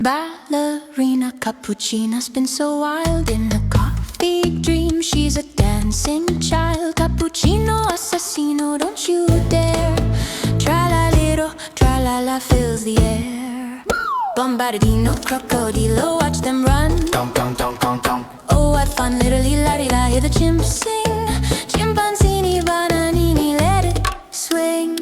Ballerina cappuccina's been so wild in a coffee dream. She's a dancing child. Cappuccino assassino, don't you dare. Tra-la-little, tra-la-la fills the air. Bombardino, crocodilo, watch them run. Dong dong dong dong dong. Oh, what fun, literally la-di-da, hear the chimps sing. Chimpanzini, bananini, let it swing.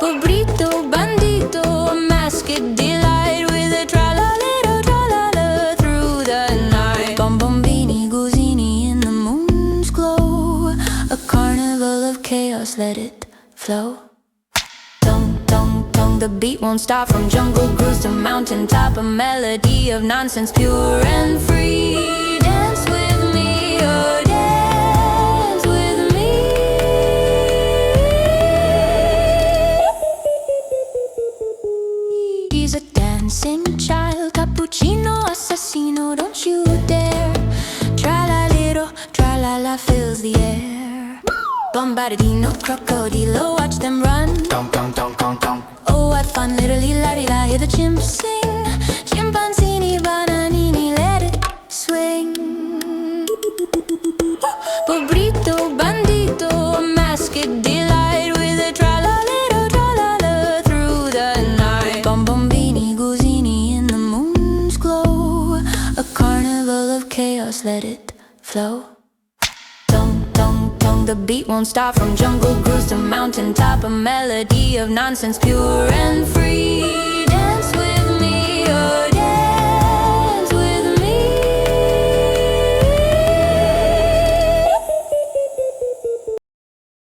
Pobrito, bandito, a masked delight with a tra-la-little, tra-la-la through the night. Bombombini, guzini in the moon's glow. A carnival of chaos, let it flow. Dong, dong, dong, the beat won't stop from jungle cruise to mountaintop. A melody of nonsense, pure and free. Dance with me, oh dance with me. She's a dancing child. Cappuccino assassino, don't you dare. Tra-la-little, tra-la-la fills the air. Bombardino, crocodilo, watch them run. Dong dong dong dong dong. Oh, what fun, literally la-di-da, hear the chimps sing. Chimpanzini, bananini, let it swing. Pobrito, bandito, a masked delight with a tra-la-little, tra-la-la through the night. Bombombini, guzini in the moon's glow. A carnival of chaos, let it flow. Dong, dong, dong, the beat won't stop from jungle cruise to mountaintop. A melody of nonsense, pure and free.